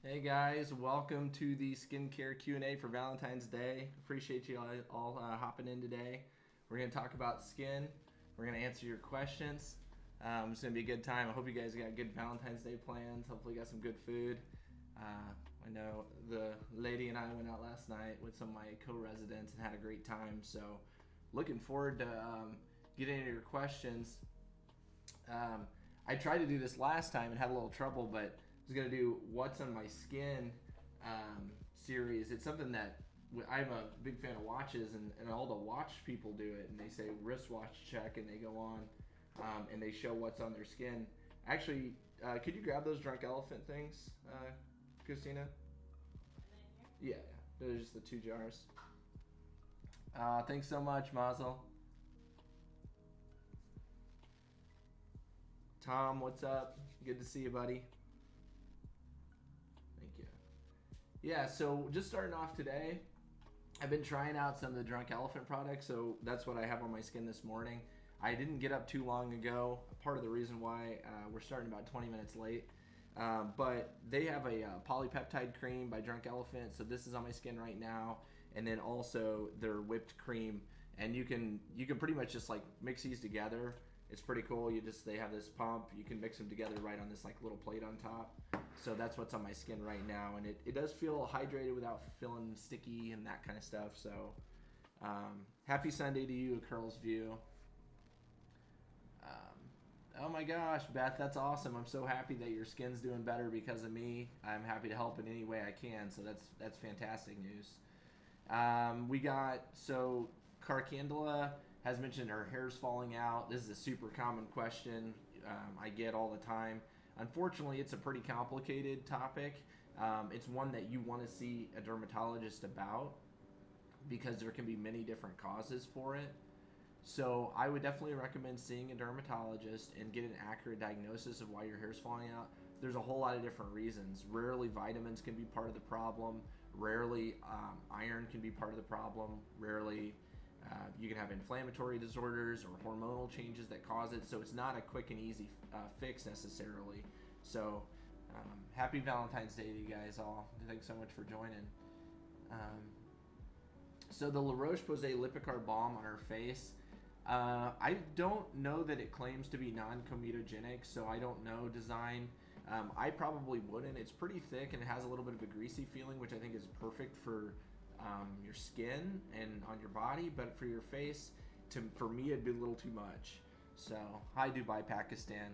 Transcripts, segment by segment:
Hey guys, welcome to the skincare Q&A for Valentine's Day. Appreciate you all hopping in today. We're going to talk about skin. We're going to answer your questions. It's going to be a good time. I hope you guys got good Valentine's Day plans. Hopefully you got some good food. I know the lady and I went out last night with some of my co-residents and had a great time. So looking forward to getting into your questions. I tried to do this last time and had a little trouble, but I was going to do what's on my skin series. It's something that I'm a big fan of watches, and all the watch people do it, and they say wristwatch check, and they go on and they show what's on their skin. Actually, could you grab those drunk elephant things, Christina? Yeah, they're just the 2 jars. Thanks so much, Mazel. Tom, what's up? Good to see you, buddy. Thank you. Yeah, so just starting off today, I've been trying out some of the Drunk Elephant products, so that's what I have on my skin this morning. I didn't get up too long ago. Part of the reason why we're starting about 20 minutes late. But they have a polypeptide cream by Drunk Elephant, so this is on my skin right now. And then also their whipped cream, and you can pretty much just like mix these together. It's pretty cool. They have this pump. You can mix them together right on this like little plate on top. So that's what's on my skin right now, and it does feel hydrated without feeling sticky and that kind of stuff. So happy Sunday to you, Curls View. Oh my gosh, Beth, that's awesome. I'm so happy that your skin's doing better because of me. I'm happy to help in any way I can. So that's fantastic news. We got, so Carcandula has mentioned her hair's falling out. This is a super common question I get all the time. Unfortunately, it's a pretty complicated topic. It's one that you want to see a dermatologist about because there can be many different causes for it. So I would definitely recommend seeing a dermatologist and get an accurate diagnosis of why your hair's falling out. There's a whole lot of different reasons. Rarely vitamins can be part of the problem. Rarely iron can be part of the problem. Rarely you can have inflammatory disorders or hormonal changes that cause it. So it's not a quick and easy fix necessarily. So happy Valentine's Day to you guys all. Thanks so much for joining. So the La Roche-Posay Lipicard balm on her face. I don't know that it claims to be non-comedogenic, so I don't know design. I probably wouldn't. It's pretty thick and it has a little bit of a greasy feeling, which I think is perfect for your skin and on your body, but for your face, for me, it'd be a little too much. So, hi Dubai, Pakistan.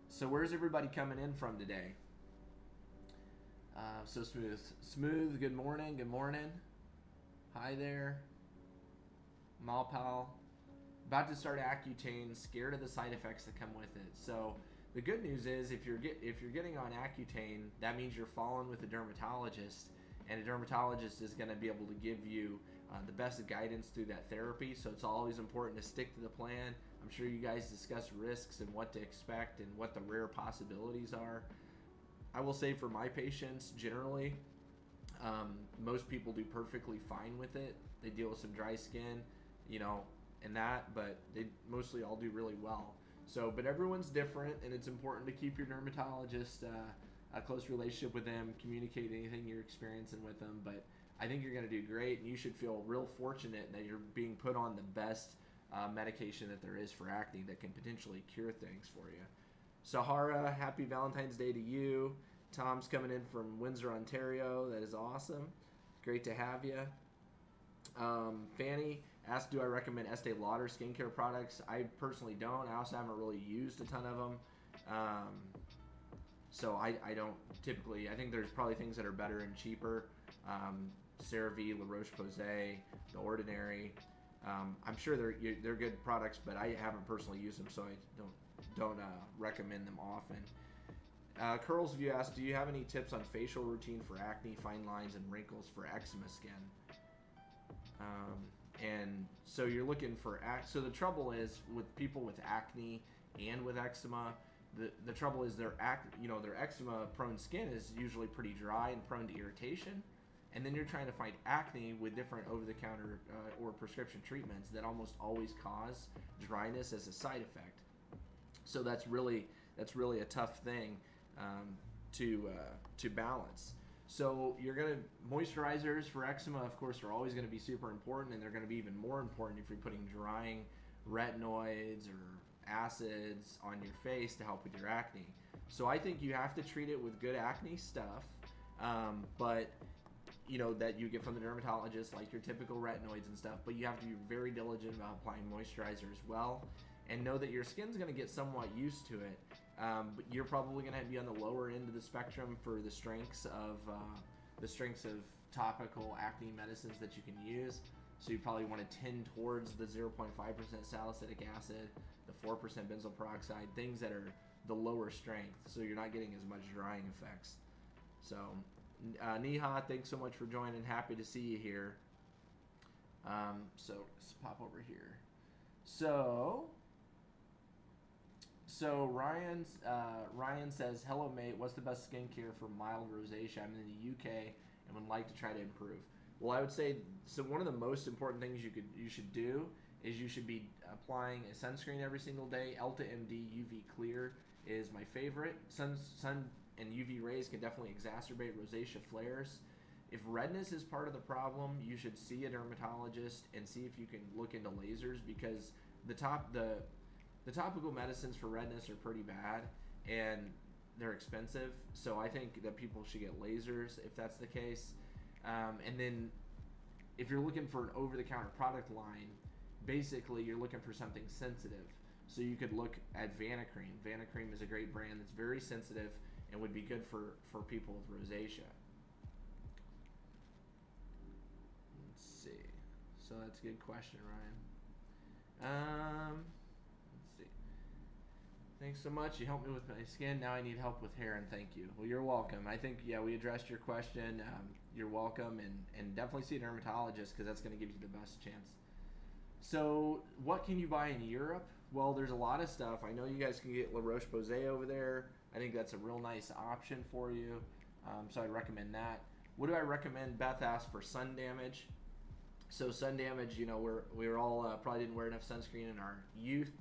So where's everybody coming in from today? So Smooth, good morning, good morning. Hi there. Malpal. About to start Accutane, scared of the side effects that come with it. So the good news is if you're getting on Accutane, that means you're following with a dermatologist, and a dermatologist is going to be able to give you the best guidance through that therapy. So it's always important to stick to the plan. I'm sure you guys discuss risks and what to expect and what the rare possibilities are. I will say for my patients, generally, most people do perfectly fine with it. They deal with some dry skin, and that, but they mostly all do really well. So, but everyone's different, and it's important to keep your dermatologist a close relationship with them, communicate anything you're experiencing with them. But I think you're going to do great, and you should feel real fortunate that you're being put on the best medication that there is for acne that can potentially cure things for you. Sahara, happy Valentine's Day to you. Tom's coming in from Windsor, Ontario. That is awesome. Great to have you. Fanny asked, do I recommend Estee Lauder skincare products? I personally don't. I also haven't really used a ton of them. So I don't typically, I think there's probably things that are better and cheaper. CeraVe, La Roche-Posay, The Ordinary. I'm sure they're good products, but I haven't personally used them, so I don't recommend them often. Curls View asked, do you have any tips on facial routine for acne, fine lines, and wrinkles for eczema skin? And so you're looking for so the trouble is with people with acne and with eczema, the trouble is their eczema prone skin is usually pretty dry and prone to irritation, and then you're trying to fight acne with different over-the-counter or prescription treatments that almost always cause dryness as a side effect. So that's really a tough thing to balance. So you're gonna moisturizers for eczema, of course, are always going to be super important, and they're going to be even more important if you're putting drying retinoids or acids on your face to help with your acne. So I think you have to treat it with good acne stuff, but you know, that you get from the dermatologist, like your typical retinoids and stuff. But you have to be very diligent about applying moisturizer as well, and know that your skin's going to get somewhat used to it. But you're probably going to be on the lower end of the spectrum for the strengths of topical acne medicines that you can use. So you probably want to tend towards the 0.5% salicylic acid, the 4% benzoyl peroxide, things that are the lower strength, so you're not getting as much drying effects. So, Neha, thanks so much for joining. Happy to see you here. So let's pop over here. So Ryan says, hello mate, what's the best skincare for mild rosacea? I'm in the UK and would like to try to improve. Well, I would say, so one of the most important things you should do is you should be applying a sunscreen every single day. Elta MD UV Clear is my favorite. Sun and UV rays can definitely exacerbate rosacea flares. If redness is part of the problem, you should see a dermatologist and see if you can look into lasers, because the topical medicines for redness are pretty bad and they're expensive. So I think that people should get lasers if that's the case. And then if you're looking for an over-the-counter product line, basically you're looking for something sensitive. So you could look at Vanicream. Vanicream is a great brand that's very sensitive and would be good for people with rosacea. Let's see. So that's a good question, Ryan. Let's see. Thanks so much. You helped me with my skin. Now I need help with hair, and thank you. Well, you're welcome. I think, yeah, we addressed your question. You're welcome, and definitely see a dermatologist, because that's going to give you the best chance. So what can you buy in Europe? Well, there's a lot of stuff. I know you guys can get La Roche-Posay over there. I think that's a real nice option for you. So I'd recommend that. What do I recommend? Beth asked for sun damage. So sun damage, you know, we were all probably didn't wear enough sunscreen in our youth,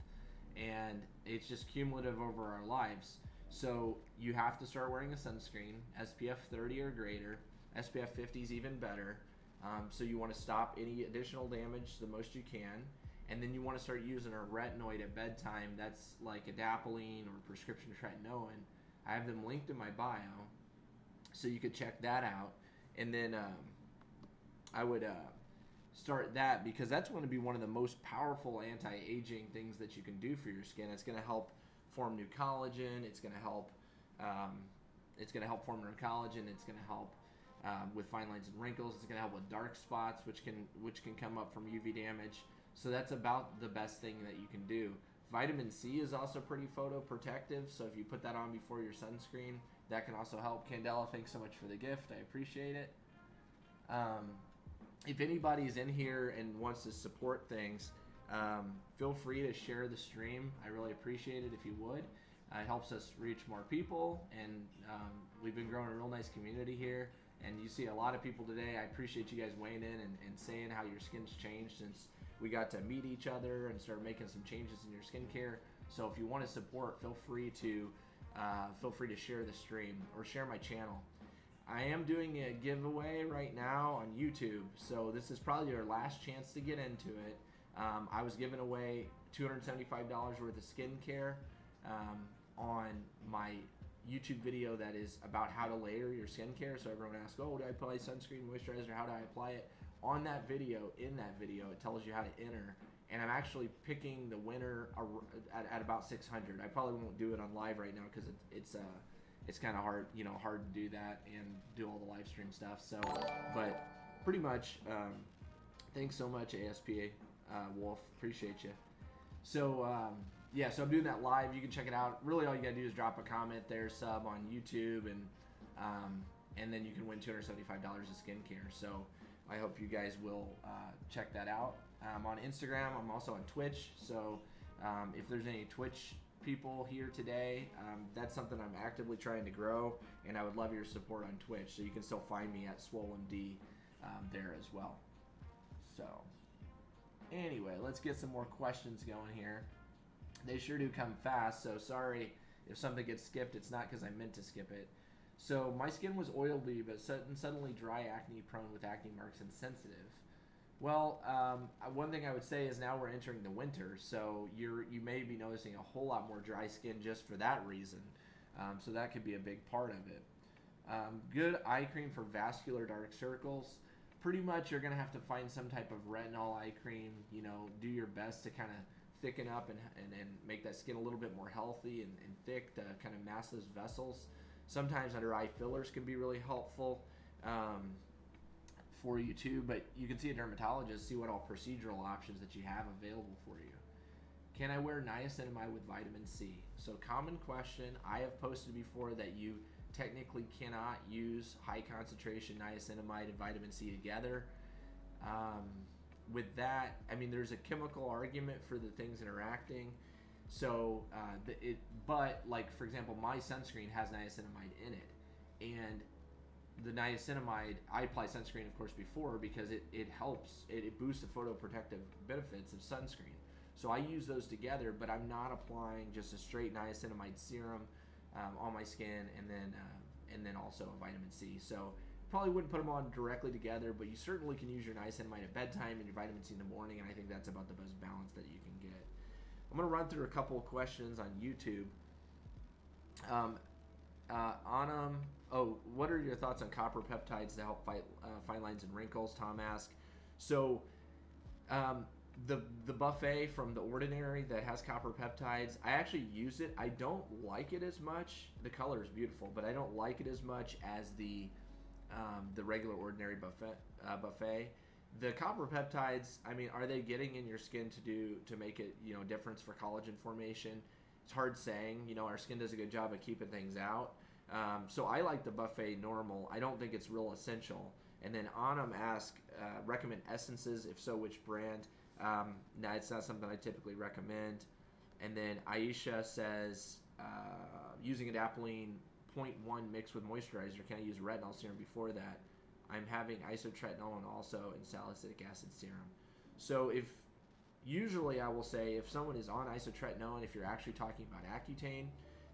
and it's just cumulative over our lives. So you have to start wearing a sunscreen, SPF 30 or greater. SPF 50 is even better. So you want to stop any additional damage the most you can. And then you want to start using a retinoid at bedtime. That's like adapalene or prescription tretinoin. I have them linked in my bio, so you could check that out. And then I would start that, because that's going to be one of the most powerful anti-aging things that you can do for your skin. It's going to help form new collagen. It's going to help. Form new collagen. It's going to help with fine lines and wrinkles. It's going to help with dark spots, which can come up from UV damage. So that's about the best thing that you can do. Vitamin C is also pretty photoprotective, so if you put that on before your sunscreen, that can also help. Candela, thanks so much for the gift. I appreciate it. If anybody's in here and wants to support things, feel free to share the stream. I really appreciate it if you would. It helps us reach more people, and we've been growing a real nice community here. And you see a lot of people today. I appreciate you guys weighing in and saying how your skin's changed since we got to meet each other and start making some changes in your skincare. So if you want to support, feel free to share the stream or share my channel. I am doing a giveaway right now on YouTube, so this is probably your last chance to get into it. I was giving away $275 worth of skincare on my YouTube video that is about how to layer your skincare. So everyone asks, oh, do I apply sunscreen, moisturizer, how do I apply it? On that video, it tells you how to enter, and I'm actually picking the winner at about 600. I probably won't do it on live right now because it's kind of hard, hard to do that and do all the live stream stuff. So, but pretty much, thanks so much, ASPA Wolf, appreciate you. So yeah, so I'm doing that live. You can check it out. Really, all you gotta do is drop a comment there, sub on YouTube, and then you can win $275 of skincare. So I hope you guys will check that out. I'm on Instagram. I'm also on Twitch. So if there's any Twitch people here today, that's something I'm actively trying to grow, and I would love your support on Twitch. So you can still find me at SwollenD there as well. So anyway, let's get some more questions going here. They sure do come fast, so sorry if something gets skipped. It's not because I meant to skip it. So my skin was oily, but suddenly dry, acne prone with acne marks and sensitive. Well, one thing I would say is now we're entering the winter, so you may be noticing a whole lot more dry skin just for that reason. So that could be a big part of it. Good eye cream for vascular dark circles. Pretty much you're going to have to find some type of retinol eye cream. You know, do your best to kind of thicken up and make that skin a little bit more healthy and thick to kind of mask those vessels. Sometimes under eye fillers can be really helpful for you too, but you can see a dermatologist, see what all procedural options that you have available for you. Can I wear niacinamide with vitamin C? So common question. I have posted before that you technically cannot use high concentration niacinamide and vitamin C together. With that, I mean, there's a chemical argument for the things interacting. So, but like for example, my sunscreen has niacinamide in it, and the niacinamide, I apply sunscreen of course before because it helps, it boosts the photoprotective benefits of sunscreen. So I use those together, but I'm not applying just a straight niacinamide serum on my skin and then also a vitamin C. So probably wouldn't put them on directly together, but you certainly can use your niacinamide at bedtime and your vitamin C in the morning, and I think that's about the best balance that you can get. I'm going to run through a couple of questions on YouTube. What are your thoughts on copper peptides to help fight fine lines and wrinkles? Tom asked. So, the buffet from The Ordinary that has copper peptides, I actually use it. I don't like it as much. The color is beautiful, but I don't like it as much as the regular Ordinary buffet. The copper peptides, I mean, are they getting in your skin to make it, you know, difference for collagen formation? It's hard saying. You know, our skin does a good job of keeping things out. So I like the buffet normal. I don't think it's real essential. And then Anam asked, recommend essences? If so, which brand? No, it's not something I typically recommend. And then Aisha says, using adapalene 0.1 mixed with moisturizer, can I use retinol serum before that? I'm having Isotretinoin also and salicylic acid serum. So usually I will say if someone is on Isotretinoin, if you're actually talking about Accutane,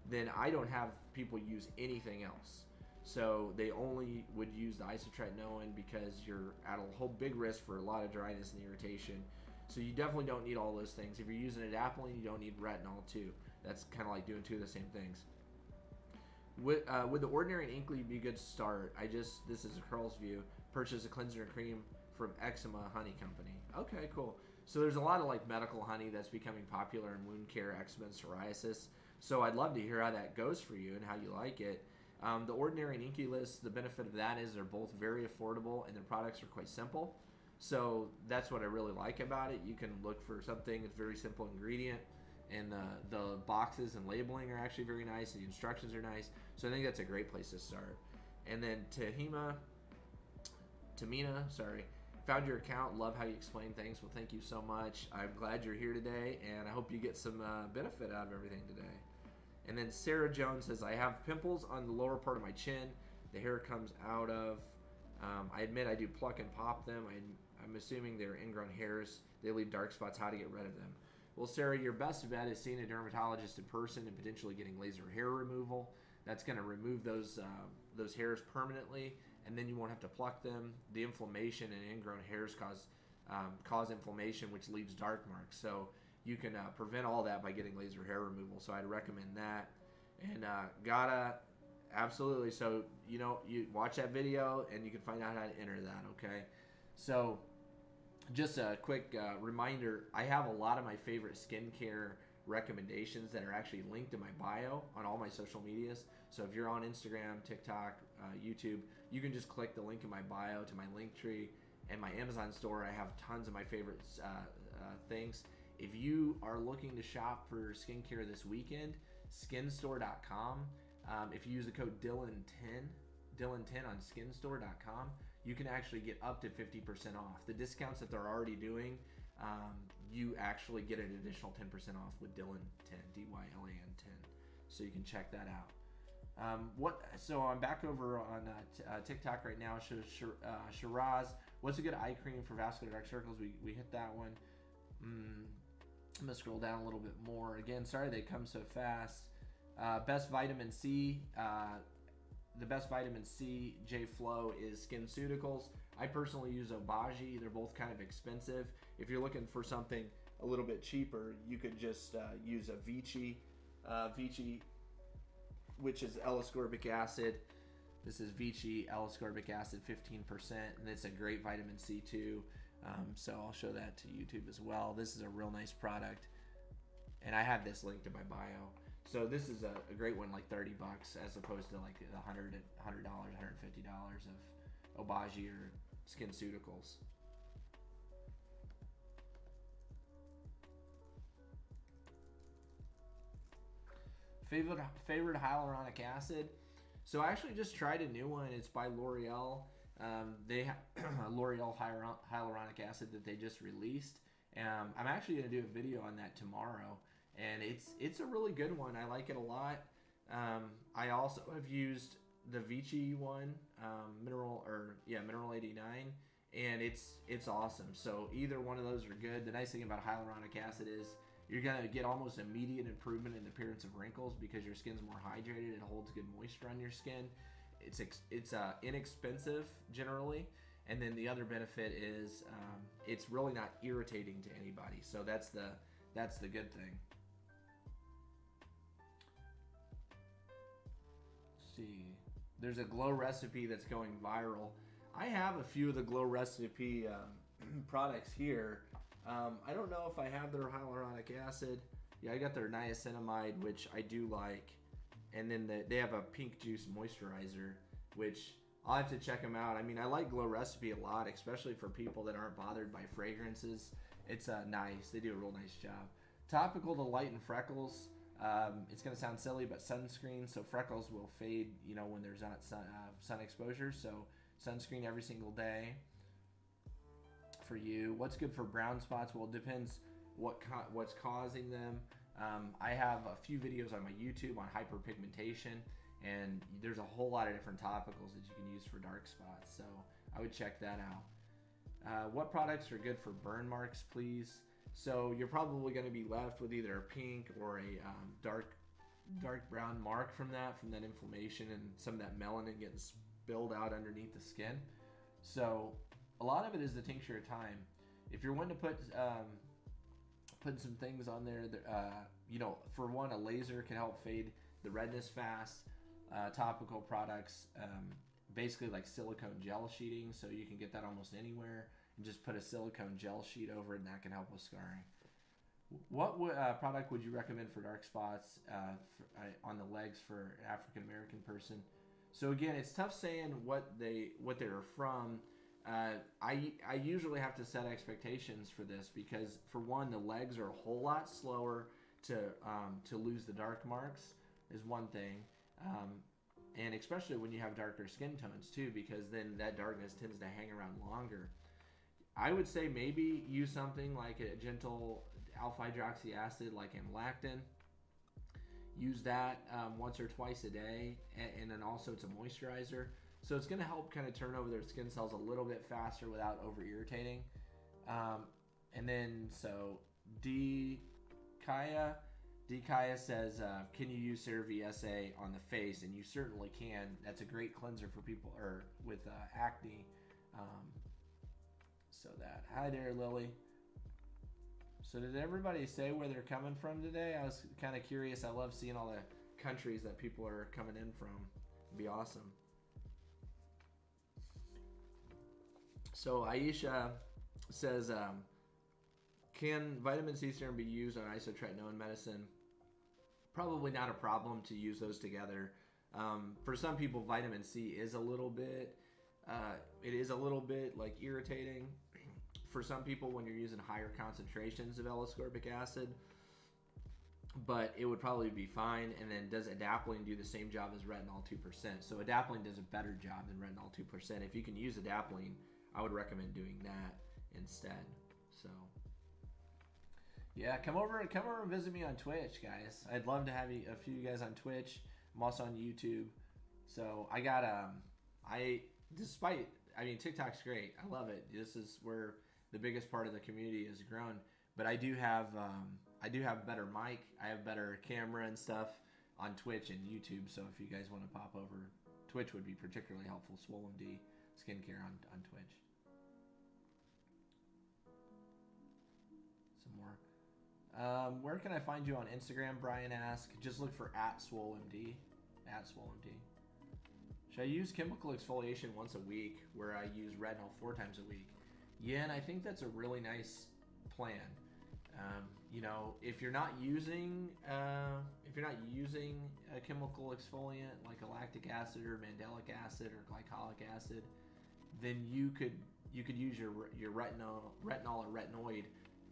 then I don't have people use anything else. So they only would use the Isotretinoin because you're at a whole big risk for a lot of dryness and irritation. So you definitely don't need all those things. If you're using adapalene, you don't need retinol too. That's kind of like doing two of the same things. Would the Ordinary and Inkly be a good start? This is a Curl's view, purchase a cleanser and cream from Eczema Honey Company. Okay, cool. So there's a lot of like medical honey that's becoming popular in wound care, eczema, and psoriasis. So I'd love to hear how that goes for you and how you like it. The Ordinary and Inkly list, the benefit of that is they're both very affordable and their products are quite simple. So that's what I really like about it. You can look for something that's very simple ingredient, and the boxes and labeling are actually very nice. The instructions are nice. So I think that's a great place to start. And then Tamina, found your account. Love how you explain things. Well, thank you so much. I'm glad you're here today, and I hope you get some benefit out of everything today. And then Sarah Jones says, I have pimples on the lower part of my chin. The hair comes out of. I admit I do pluck and pop them. I'm assuming they're ingrown hairs. They leave dark spots. How to get rid of them? Well, Sarah, your best bet is seeing a dermatologist in person and potentially getting laser hair removal. That's going to remove those hairs permanently, and then you won't have to pluck them. The inflammation and ingrown hairs cause inflammation, which leaves dark marks. So you can prevent all that by getting laser hair removal. So I'd recommend that. And absolutely. So you watch that video and you can find out how to enter that. Okay. So just a quick reminder, I have a lot of my favorite skincare recommendations that are actually linked in my bio on all my social medias. So if you're on Instagram, TikTok, YouTube, you can just click the link in my bio to my link tree. And my Amazon store, I have tons of my favorite things. If you are looking to shop for skincare this weekend, skinstore.com. If you use the code Dylan10 on skinstore.com, you can actually get up to 50% off. The discounts that they're already doing, you actually get an additional 10% off with Dylan10, DYLAN 10. So you can check that out. So I'm back over on TikTok right now. Shiraz, what's a good eye cream for vascular dark circles? We hit that one. I'm gonna scroll down a little bit more. Again, sorry they come so fast. Best vitamin C. the best vitamin C J Flow is SkinCeuticals. I personally use Obagi. They're both kind of expensive. If you're looking for something a little bit cheaper, you could just use a Vichy, which is L-ascorbic acid. This is Vichy L-ascorbic acid 15%, and it's a great vitamin C too. So I'll show that to YouTube as well. This is a real nice product, and I have this linked in my bio. So this is a great one, like $30 as opposed to like the $100, $150 of Obagi or SkinCeuticals. Favorite hyaluronic acid. So I actually just tried a new one. It's by L'Oreal. They have L'Oreal hyaluronic acid that they just released. I'm actually going to do a video on that tomorrow, and it's a really good one. I like it a lot. I also have used the Vichy one, Mineral 89, and it's awesome. So either one of those are good. The nice thing about hyaluronic acid is you're going to get almost immediate improvement in the appearance of wrinkles because your skin's more hydrated. It holds good moisture on your skin. It's inexpensive generally, and then the other benefit is it's really not irritating to anybody. So that's the good thing. Let's see, there's a glow recipe that's going viral. I have a few of the glow recipe products here. I don't know if I have their hyaluronic acid. Yeah, I got their niacinamide, which I do like. And then they have a pink juice moisturizer, which I'll have to check them out. I mean, I like Glow Recipe a lot, especially for people that aren't bothered by fragrances. It's nice. They do a real nice job. Topical to lighten freckles. It's going to sound silly, but sunscreen. So freckles will fade, when there's not sun exposure. So sunscreen every single day for you. What's good for brown spots? Well, it depends what's causing them. I have a few videos on my YouTube on hyperpigmentation, and there's a whole lot of different topicals that you can use for dark spots, so I would check that out. What products are good for burn marks, please? So you're probably going to be left with either a pink or a dark brown mark from that inflammation and some of that melanin getting spilled out underneath the skin. So a lot of it is the tincture of time. If you're wanting to put some things on there that, for one, a laser can help fade the redness fast. Topical products, basically like silicone gel sheeting, so you can get that almost anywhere, and just put a silicone gel sheet over it, and that can help with scarring. What product would you recommend for dark spots on the legs for an African American person? So again, it's tough saying what they're from. I usually have to set expectations for this because, for one, the legs are a whole lot slower to lose the dark marks is one thing, and especially when you have darker skin tones too, because then that darkness tends to hang around longer. I would say maybe use something like a gentle alpha hydroxy acid like amlactin. Use that once or twice a day, and then also it's a moisturizer. So it's going to help kind of turn over their skin cells a little bit faster without over irritating. And then, so Kaya says, can you use CeraVe SA on the face? And you certainly can. That's a great cleanser for people with acne. Hi there, Lily. So did everybody say where they're coming from today? I was kind of curious. I love seeing all the countries that people are coming in from. It'd be awesome. So Aisha says, can vitamin C serum be used on isotretinoin medicine? Probably not a problem to use those together. For some people, vitamin C is a little bit, like irritating. For some people, when you're using higher concentrations of L-ascorbic acid, but it would probably be fine. And then does adapalene do the same job as retinol 2%? So adapalene does a better job than retinol 2%. If you can use adapalene, I would recommend doing that instead. So yeah, come over and visit me on Twitch, guys. I'd love to have a few of you guys on Twitch. I'm also on YouTube. So I got TikTok's great. I love it. This is where the biggest part of the community has grown. But I do have a better mic. I have better camera and stuff on Twitch and YouTube. So if you guys want to pop over, Twitch would be particularly helpful. Swollen D Skincare on Twitch. Some more. Where can I find you on Instagram? Brian asked. Just look for @SwollenD. @SwollenD. Should I use chemical exfoliation once a week where I use retinol 4 times a week? Yeah, and I think that's a really nice plan. You know, if you're not using a chemical exfoliant like a lactic acid or mandelic acid or glycolic acid, then you could use your retinol or retinoid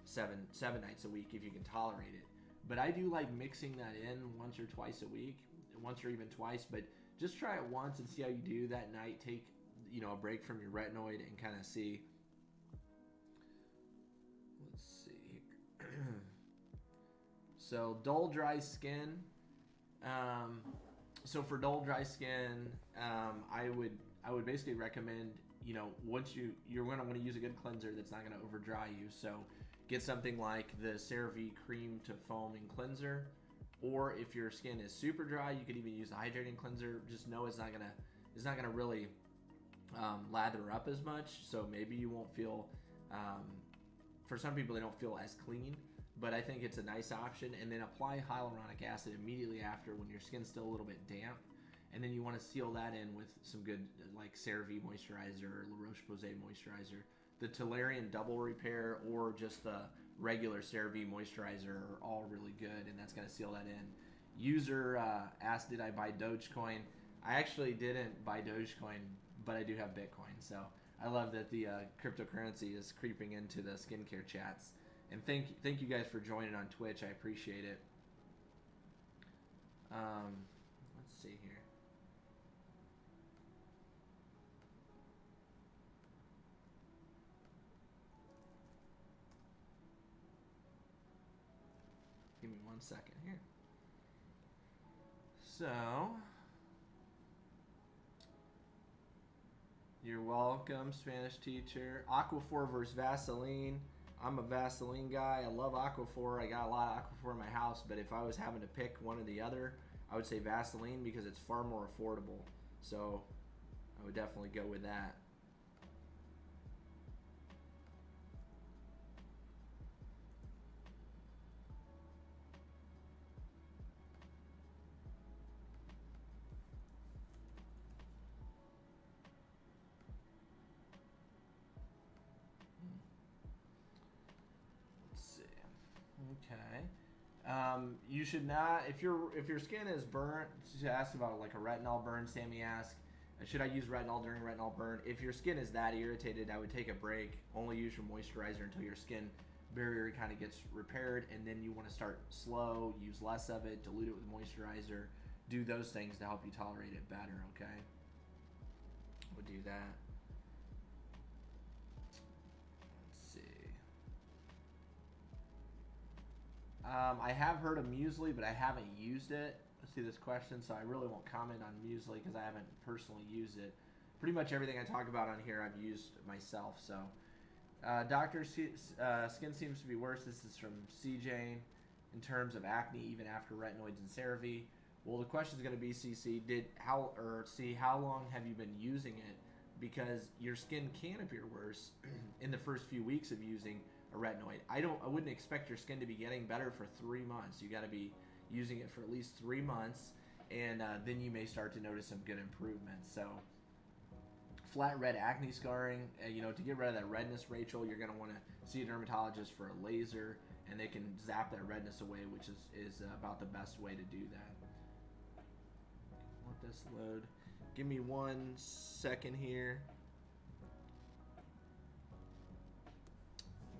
seven nights a week if you can tolerate it. But I do like mixing that in once or twice a week, once or even twice. But just try it once and see how you do that night. Take a break from your retinoid and kind of see. Let's see. So dull dry skin. So for dull dry skin, I would basically recommend, once you're going to want to use a good cleanser that's not going to over dry you. So get something like the CeraVe cream to foaming cleanser, or if your skin is super dry, you could even use the hydrating cleanser. Just know it's not gonna really lather up as much. So maybe you won't feel. For some people, they don't feel as clean, but I think it's a nice option. And then apply hyaluronic acid immediately after when your skin's still a little bit damp. And then you want to seal that in with some good, like CeraVe moisturizer or La Roche-Posay moisturizer. The Tolerian Double Repair or just the regular CeraVe moisturizer are all really good, and that's going to seal that in. User asked, did I buy Dogecoin? I actually didn't buy Dogecoin, but I do have Bitcoin. So I love that the cryptocurrency is creeping into the skincare chats. And thank you guys for joining on Twitch. I appreciate it. Let's see here. Give me 1 second here. So, you're welcome, Spanish teacher. Aquaphor versus Vaseline. I'm a Vaseline guy. I love Aquaphor. I got a lot of Aquaphor in my house, but if I was having to pick one or the other, I would say Vaseline because it's far more affordable. So, I would definitely go with that. Okay. You should not, if your skin is burnt. She asked about like a retinol burn. Sammy asked, should I use retinol during retinol burn? If your skin is that irritated, I would take a break. Only use your moisturizer until your skin barrier kind of gets repaired, and then you want to start slow. Use less of it. Dilute it with moisturizer. Do those things to help you tolerate it better. Okay. We'll do that. I have heard of muesli, but I haven't used it. Let's see this question, so I really won't comment on muesli because I haven't personally used it. Pretty much everything I talk about on here I've used myself. So, doctor, skin seems to be worse. This is from CJ. In terms of acne, even after retinoids and CeraVe. Well, the question is going to be, CC, how long have you been using it? Because your skin can appear worse in the first few weeks of using a retinoid. I wouldn't expect your skin to be getting better for 3 months. You got to be using it for at least 3 months, and then you may start to notice some good improvements. So, flat red acne scarring, to get rid of that redness, Rachel, you're going to want to see a dermatologist for a laser, and they can zap that redness away, which is about the best way to do that. Let this load. Give me 1 second here.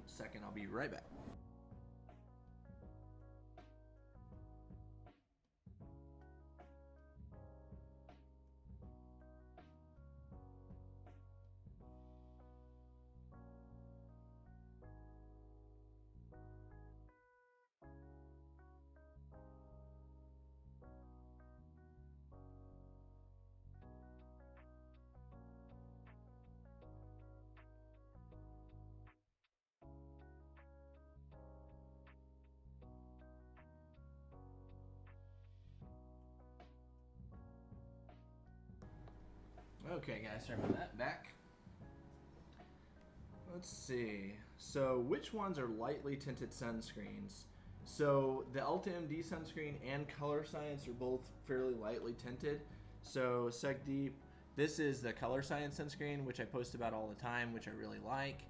Second, I'll be right back. Okay, guys, sorry about that. Back. Let's see. So, which ones are lightly tinted sunscreens? So, the Ulta MD sunscreen and Color Science are both fairly lightly tinted. So, Sec Deep. This is the Color Science sunscreen, which I post about all the time, which I really like.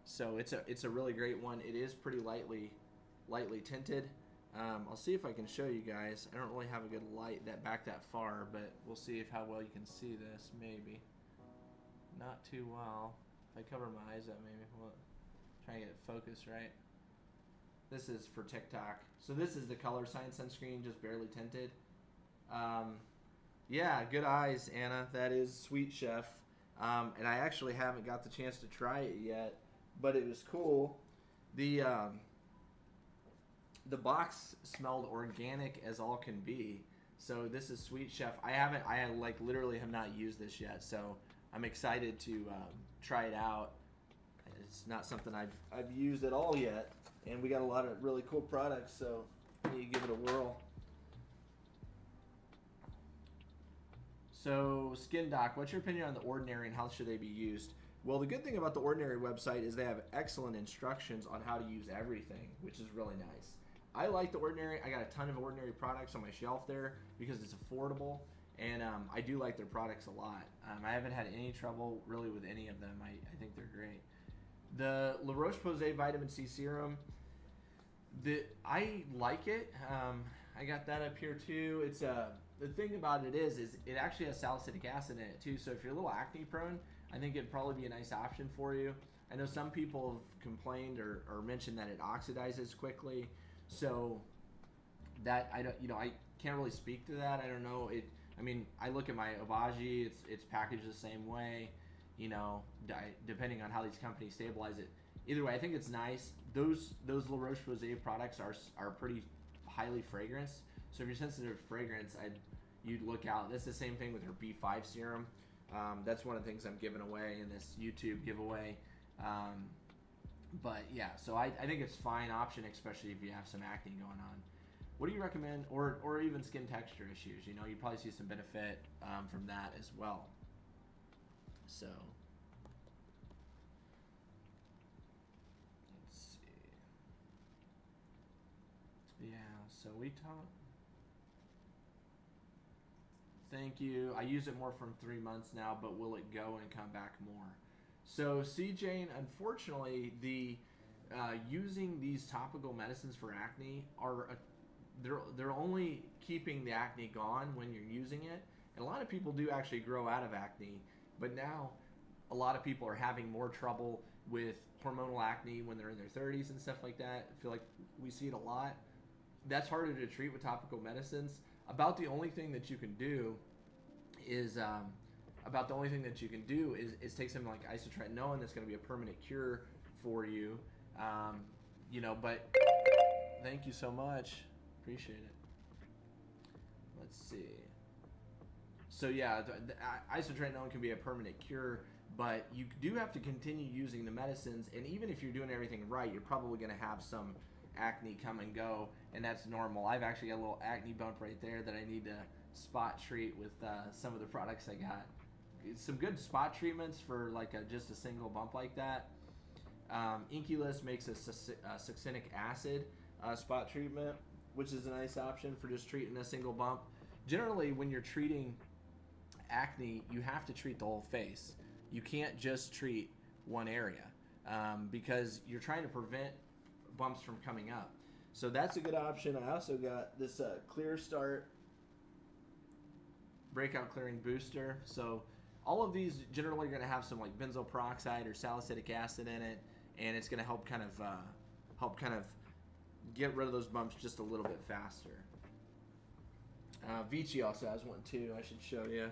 So, it's a really great one. It is pretty lightly tinted. I'll see if I can show you guys. I don't really have a good light that far, but we'll see how well you can see this. Maybe not too well. If I cover my eyes up, maybe we'll try and get it focused right. This is for TikTok. So this is the Color Science sunscreen, just barely tinted. Yeah, good eyes, Anna. That is Sweet Chef. And I actually haven't got the chance to try it yet, but it was cool. The box smelled organic as all can be. So this is Sweet Chef. I like literally have not used this yet. So I'm excited to try it out. It's not something I've used at all yet. And we got a lot of really cool products, so I need to give it a whirl. So Skin Doc, what's your opinion on the Ordinary and how should they be used? Well, the good thing about the Ordinary website is they have excellent instructions on how to use everything, which is really nice. I like the Ordinary. I got a ton of Ordinary products on my shelf there because it's affordable, and I do like their products a lot. I haven't had any trouble really with any of them. I think they're great. The La Roche-Posay Vitamin C Serum, I like it. I got that up here too. It's the thing about it is it actually has salicylic acid in it too. So if you're a little acne prone, I think it'd probably be a nice option for you. I know some people have complained or mentioned that it oxidizes quickly. So that I can't really speak to that. I don't know. I mean, I look at my Obagi. It's packaged the same way. Depending on how these companies stabilize it. Either way, I think it's nice. Those La Roche-Posay products are pretty highly fragranced. So if you're sensitive to fragrance, you'd look out. That's the same thing with her B5 serum. That's one of the things I'm giving away in this YouTube giveaway. But yeah, so I think it's a fine option, especially if you have some acne going on. What do you recommend, or even skin texture issues? You probably see some benefit from that as well. So let's see. Yeah, so we talked. Thank you. I use it more from 3 months now, but will it go and come back more? So, C-Jane, unfortunately, using these topical medicines for acne they're only keeping the acne gone when you're using it. And a lot of people do actually grow out of acne, but now a lot of people are having more trouble with hormonal acne when they're in their 30s and stuff like that. I feel like we see it a lot. That's harder to treat with topical medicines. About the only thing that you can do is take something like Isotretinoin that's going to be a permanent cure for you. But thank you so much. Appreciate it. Let's see. So yeah, the Isotretinoin can be a permanent cure, but you do have to continue using the medicines. And even if you're doing everything right, you're probably going to have some acne come and go, and that's normal. I've actually got a little acne bump right there that I need to spot treat with some of the products I got. Some good spot treatments for like just a single bump like that. Inculus makes a succinic acid spot treatment, which is a nice option for just treating a single bump. Generally, when you're treating acne, you have to treat the whole face. You can't just treat one area because you're trying to prevent bumps from coming up. So that's a good option. I also got this Clear Start Breakout Clearing Booster. So all of these generally are going to have some like benzoyl peroxide or salicylic acid in it, and it's going to help kind of get rid of those bumps just a little bit faster. Vichy also has one too. I should show you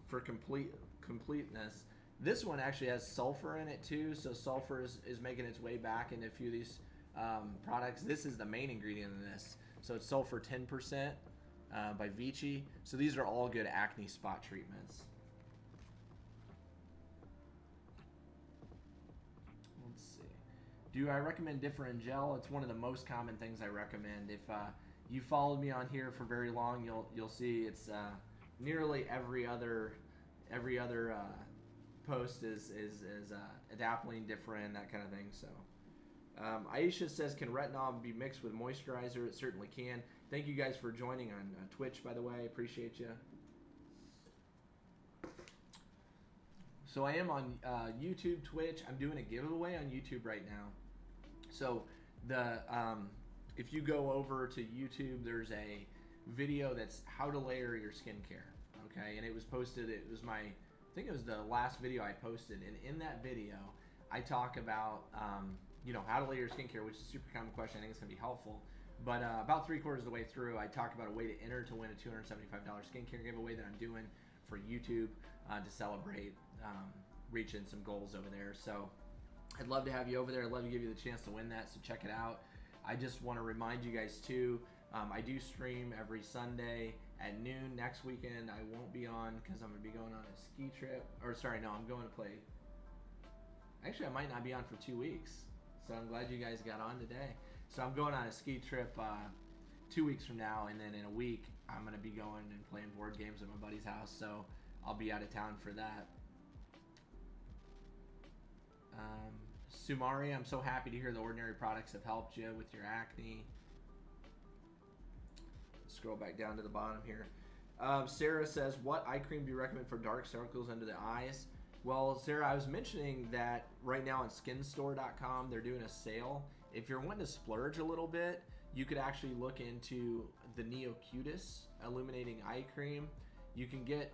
for completeness. This one actually has sulfur in it too, so sulfur is making its way back into a few of these products. This is the main ingredient in this, so it's sulfur 10% by Vichy. So these are all good acne spot treatments. Let's see. Do I recommend Differin Gel? It's one of the most common things I recommend. If you followed me on here for very long, you'll see it's nearly every other post is adapalene different, that kind of thing. So Aisha says, can retinol be mixed with moisturizer? It certainly can. Thank you guys for joining on Twitch, by the way. Appreciate you. So I am on YouTube, Twitch. I'm doing a giveaway on YouTube right now. So the if you go over to YouTube, there's a video that's how to layer your skincare. Okay, and it was posted. It was I think it was the last video I posted, and in that video, I talk about how to layer your skincare, which is a super common question. I think it's gonna be helpful. But about 3/4 of the way through, I talked about a way to enter to win a $275 skincare giveaway that I'm doing for YouTube to celebrate reaching some goals over there. So I'd love to have you over there. I'd love to give you the chance to win that, so check it out. I just want to remind you guys too, I do stream every Sunday at noon. Next weekend I won't be on because I'm going to be going on a ski trip. Or sorry, no, I'm going to play. Actually, I might not be on for 2 weeks. So I'm glad you guys got on today. So I'm going on a ski trip 2 weeks from now, and then in a week I'm going to be going and playing board games at my buddy's house. So I'll be out of town for that. Sumari, I'm so happy to hear the Ordinary products have helped you with your acne. Scroll back down to the bottom here. Sarah says, what eye cream do you recommend for dark circles under the eyes? Well, Sarah, I was mentioning that right now on skinstore.com, they're doing a sale. If you're wanting to splurge a little bit, you could actually look into the Neocutis Illuminating Eye Cream. You can get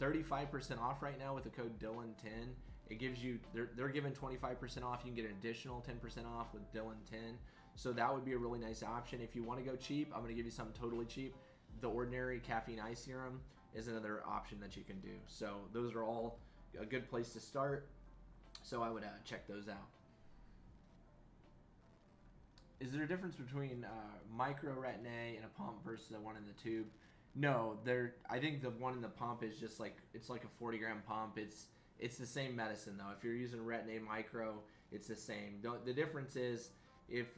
35% off right now with the code Dylan10. It gives you, they're giving 25% off. You can get an additional 10% off with Dylan10. So that would be a really nice option. If you want to go cheap, I'm going to give you something totally cheap. The Ordinary Caffeine Eye Serum is another option that you can do. So those are all a good place to start. So I would check those out. Is there a difference between Microretin A in a pump versus the one in the tube? No, I think the one in the pump is just like, it's like a 40-gram pump. It's the same medicine though. If you're using Retin A Micro, it's the same. The difference is if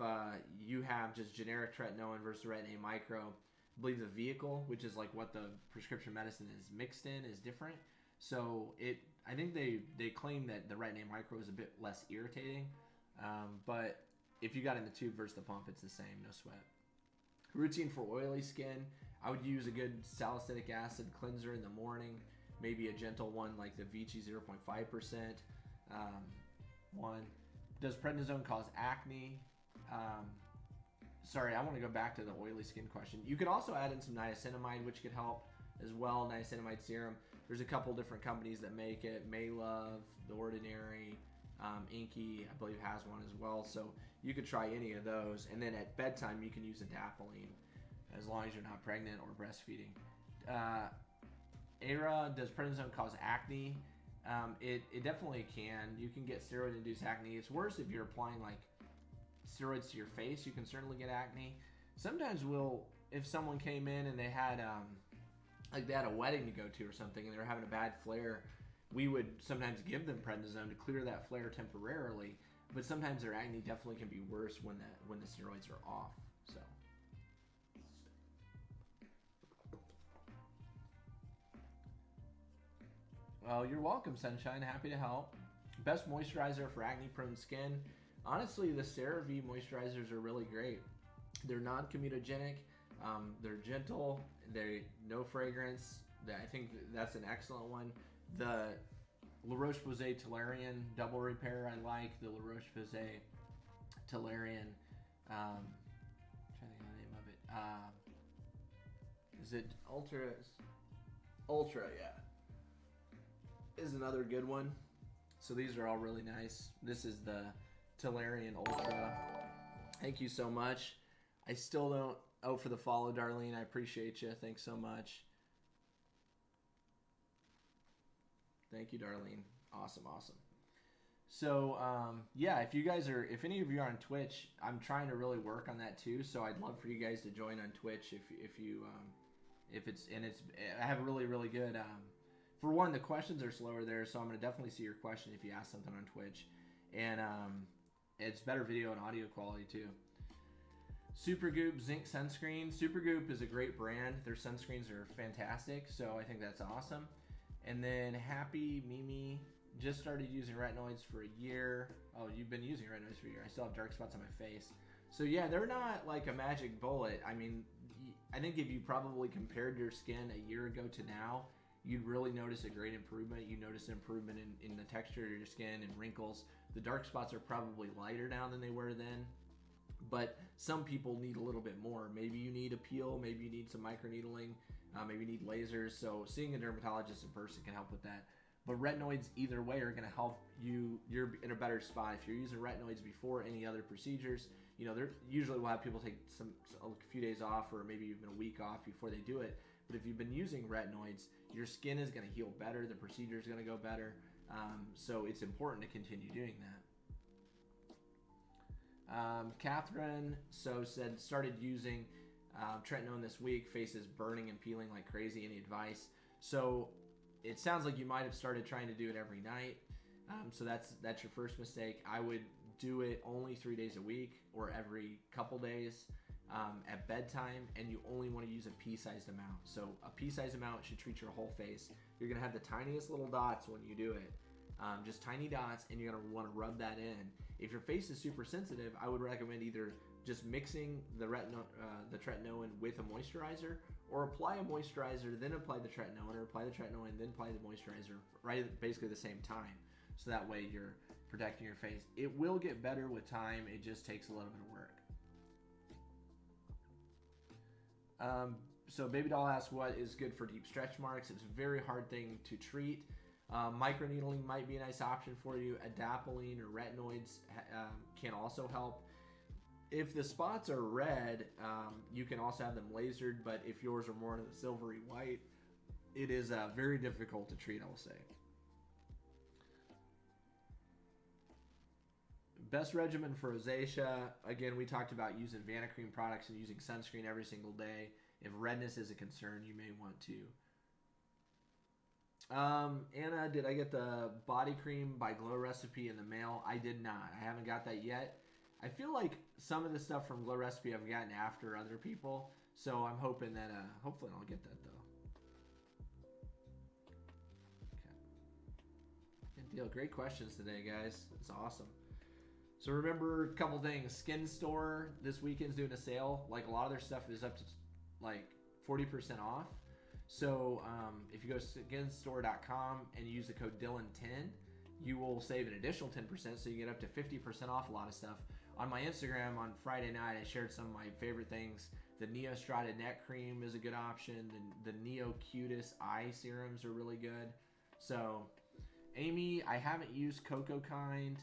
you have just generic tretinoin versus Retin A Micro, I believe the vehicle, which is like what the prescription medicine is mixed in, is different. So I think they claim that the Retin A Micro is a bit less irritating, but if you got in the tube versus the pump, it's the same, no sweat. Routine for oily skin, I would use a good salicylic acid cleanser in the morning, maybe a gentle one like the Vichy 0.5% one. Does prednisone cause acne? Sorry, I want to go back to the oily skin question. You could also add in some niacinamide, which could help as well, niacinamide serum. There's a couple different companies that make it. Maylove, The Ordinary, Inky, I believe has one as well. So you could try any of those. And then at bedtime, you can use adapalene as long as you're not pregnant or breastfeeding. Era, does prednisone cause acne? It definitely can. You can get steroid-induced acne. It's worse if you're applying like steroids to your face. You can certainly get acne. Sometimes if someone came in and they had like they had a wedding to go to or something and they were having a bad flare, we would sometimes give them prednisone to clear that flare temporarily. But sometimes their acne definitely can be worse when the steroids are off. So. Well, you're welcome, Sunshine. Happy to help. Best moisturizer for acne-prone skin. Honestly, the CeraVe moisturizers are really great. They're non-comedogenic. They're gentle. They're no fragrance. I think that's an excellent one. The La Roche-Posay Tolerian Double Repair I like. The La Roche-Posay Tolerian, I'm trying to think of the name of it. Is it Ultra? Ultra, yeah. Is another good one. So these are all really nice. This is the Tolerian Ultra. Thank you so much. I still don't... Oh, for the follow, Darlene. I appreciate you. Thanks so much. Thank you, Darlene. Awesome, awesome. So, yeah, if any of you are on Twitch, I'm trying to really work on that too. So I'd love for you guys to join on Twitch I have really, really good... For one, the questions are slower there, so I'm going to definitely see your question if you ask something on Twitch. And it's better video and audio quality, too. Supergoop Zinc Sunscreen. Supergoop is a great brand. Their sunscreens are fantastic, so I think that's awesome. And then Happy Mimi just started using retinoids for a year. Oh, you've been using retinoids for a year. I still have dark spots on my face. So yeah, they're not like a magic bullet. I mean, I think if you probably compared your skin a year ago to now, you'd really notice a great improvement. You notice an improvement in the texture of your skin and wrinkles. The dark spots are probably lighter now than they were then. But some people need a little bit more. Maybe you need a peel, maybe you need some microneedling, maybe you need lasers. So seeing a dermatologist in person can help with that. But retinoids either way are going to help you. You're in a better spot. If you're using retinoids before any other procedures, you know, they're usually will have people take a few days off or maybe even a week off before they do it. But if you've been using retinoids, your skin is going to heal better. The procedure is going to go better. So it's important to continue doing that. Catherine said started using tretinoin this week. Face is burning and peeling like crazy. Any advice? So it sounds like you might have started trying to do it every night. So that's your first mistake. I would do it only 3 days a week or every couple days at bedtime, and you only want to use a pea-sized amount. So a pea-sized amount should treat your whole face. You're going to have the tiniest little dots when you do it. Just tiny dots, and you're going to want to rub that in. If your face is super sensitive, I would recommend either just mixing the tretinoin with a moisturizer, or apply a moisturizer, then apply the tretinoin, or apply the tretinoin, then apply the moisturizer, right at basically the same time. So that way you're protecting your face. It will get better with time. It just takes a little bit of work. So Baby Doll asks what is good for deep stretch marks. It's a very hard thing to treat. Microneedling might be a nice option for you. Adapalene or retinoids can also help. If the spots are red, you can also have them lasered, but if yours are more silvery white, it is very difficult to treat, I will say. Best regimen for rosacea. Again, we talked about using Vanicream products and using sunscreen every single day. If redness is a concern, you may want to. Anna, did I get the body cream by Glow Recipe in the mail? I did not. I haven't got that yet. I feel like some of the stuff from Glow Recipe I've gotten after other people, so I'm hoping that, hopefully I'll get that though. Okay. Good deal. Great questions today, guys. It's awesome. So remember a couple things. Skin Store this weekend's doing a sale. Like a lot of their stuff is up to like 40% off. So if you go to skinstore.com and use the code Dylan10, you will save an additional 10%, so you get up to 50% off a lot of stuff. On my Instagram on Friday night, I shared some of my favorite things. The Neostrata Neck Cream is a good option. The Neo Cutis Eye Serums are really good. So, Amy, I haven't used Cocoa Kind.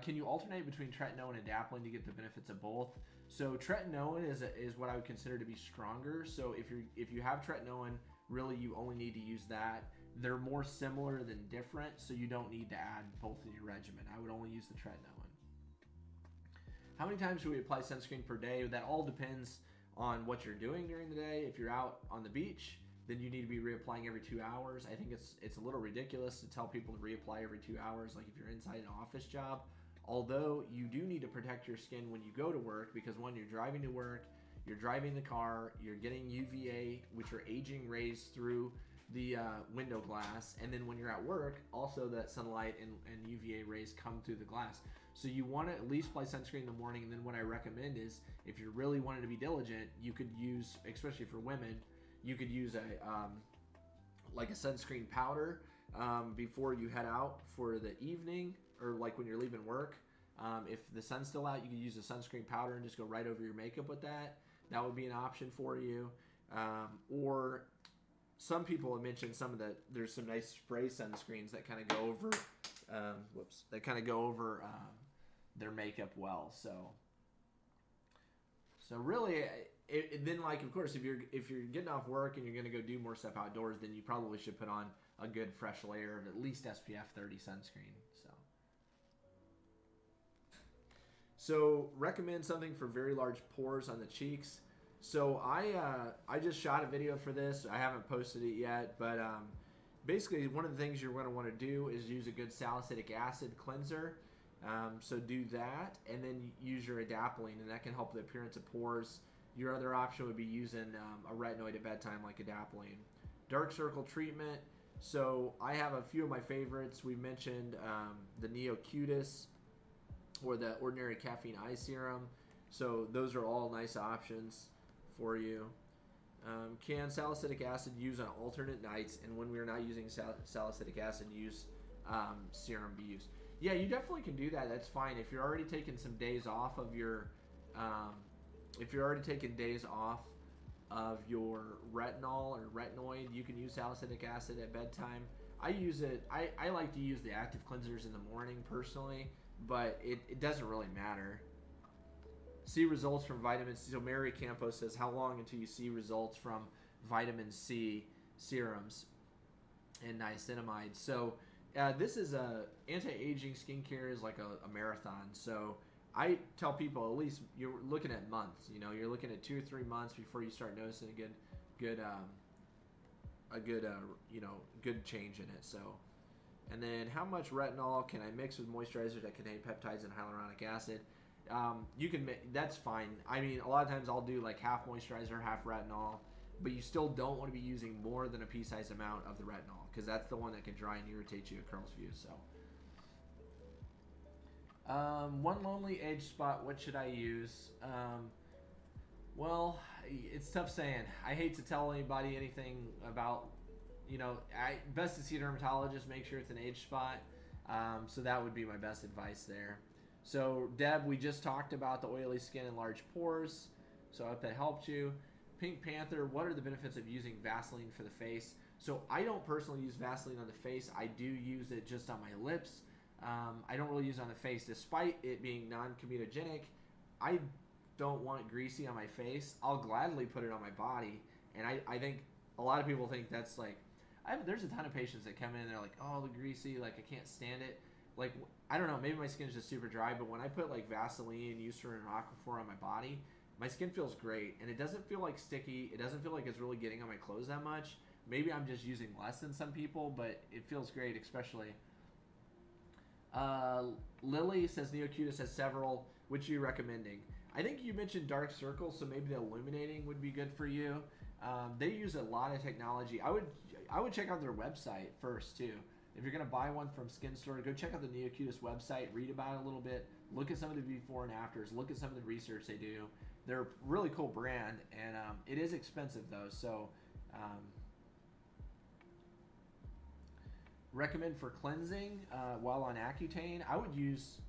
Can you alternate between tretinoin and adapalene to get the benefits of both? So tretinoin is what I would consider to be stronger. So if you have tretinoin, really you only need to use that. They're more similar than different, so you don't need to add both in your regimen. I would only use the tretinoin. How many times should we apply sunscreen per day? That all depends on what you're doing during the day. If you're out on the beach, then you need to be reapplying every 2 hours. I think it's a little ridiculous to tell people to reapply every 2 hours, like if you're inside an office job. Although you do need to protect your skin when you go to work, because when you're driving to work, you're driving the car, you're getting UVA, which are aging rays through the window glass, and then when you're at work, also that sunlight and UVA rays come through the glass. So you want to at least apply sunscreen in the morning, and then what I recommend is, if you're really wanting to be diligent, you could use, especially for women, you could use like a sunscreen powder before you head out for the evening, or like when you're leaving work. If the sun's still out, you could use a sunscreen powder and just go right over your makeup with that. That would be an option for you. Or some people have mentioned there's some nice spray sunscreens that kind of go over, their makeup well. So really, then like of course if you're getting off work and you're gonna go do more stuff outdoors, then you probably should put on a good fresh layer of at least SPF 30 sunscreen. So recommend something for very large pores on the cheeks. So I just shot a video for this. I haven't posted it yet, but basically one of the things you're going to want to do is use a good salicylic acid cleanser. So do that, and then use your adapalene, and that can help the appearance of pores. Your other option would be using a retinoid at bedtime, like adapalene. Dark circle treatment. So I have a few of my favorites. We mentioned the Neocutis or the ordinary caffeine eye serum. So those are all nice options for you. Can salicylic acid use on alternate nights, and when we're not using salicylic acid, use serum be used? Yeah, you definitely can do that. That's fine. If you're already taking some days off of your, if you're already taking days off of your retinol or retinoid, you can use salicylic acid at bedtime. I use it. I like to use the active cleansers in the morning personally, but it doesn't really matter. See results from vitamin C. So Mary Campos says, how long until you see results from vitamin C serums and niacinamide? So this is anti-aging skincare is like a marathon. So I tell people at least you're looking at months. You know, you're looking at 2 or 3 months before you start noticing a good change in it. So, and then how much retinol can I mix with moisturizers that contain peptides and hyaluronic acid? You can that's fine. I mean, a lot of times I'll do like half moisturizer, half retinol, but you still don't want to be using more than a pea-sized amount of the retinol, because that's the one that can dry and irritate you at Curls View. So, one lonely age spot. What should I use? Well, it's tough saying. I hate to tell anybody anything about, best to see a dermatologist. Make sure it's an age spot. So that would be my best advice there. So Deb, we just talked about the oily skin and large pores. So I hope that helped you. Pink Panther, what are the benefits of using Vaseline for the face? So I don't personally use Vaseline on the face. I do use it just on my lips. I don't really use it on the face. Despite it being non-comedogenic, I don't want it greasy on my face. I'll gladly put it on my body. And I think a lot of people think that's like, there's a ton of patients that come in and they're like, oh, the greasy, like I can't stand it. Like, I don't know, maybe my skin's just super dry, but when I put like Vaseline, Eucerin, and Aquaphor on my body, my skin feels great, and it doesn't feel like sticky. It doesn't feel like it's really getting on my clothes that much. Maybe I'm just using less than some people, but it feels great, especially. Lily says Neocutis has several. Which are you recommending? I think you mentioned dark circles, so maybe the illuminating would be good for you. They use a lot of technology. I would check out their website first too. If you're going to buy one from Skin Store, go check out the Neocutis website, read about it a little bit, look at some of the before and afters, look at some of the research they do. They're a really cool brand, and it is expensive though. So recommend for cleansing while on Accutane. I would use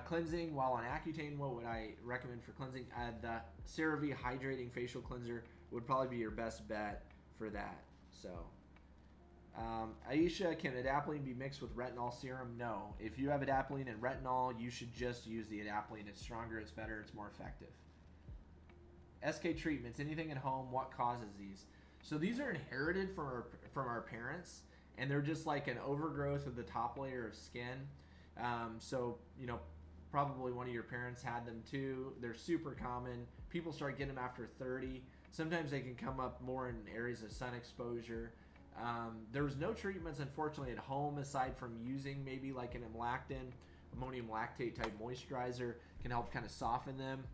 cleansing while on Accutane. What would I recommend for cleansing? The CeraVe Hydrating Facial Cleanser would probably be your best bet for that. So, Aisha, can adapalene be mixed with retinol serum? No. If you have adapalene and retinol, you should just use the adapalene. It's stronger, it's better, it's more effective. SK treatments, anything at home, what causes these? So these are inherited from our parents, and they're just like an overgrowth of the top layer of skin. So, probably one of your parents had them too. They're super common. People start getting them after 30. Sometimes they can come up more in areas of sun exposure. There's no treatments, unfortunately, at home aside from using maybe like an amlactin, ammonium lactate type moisturizer can help kind of soften them.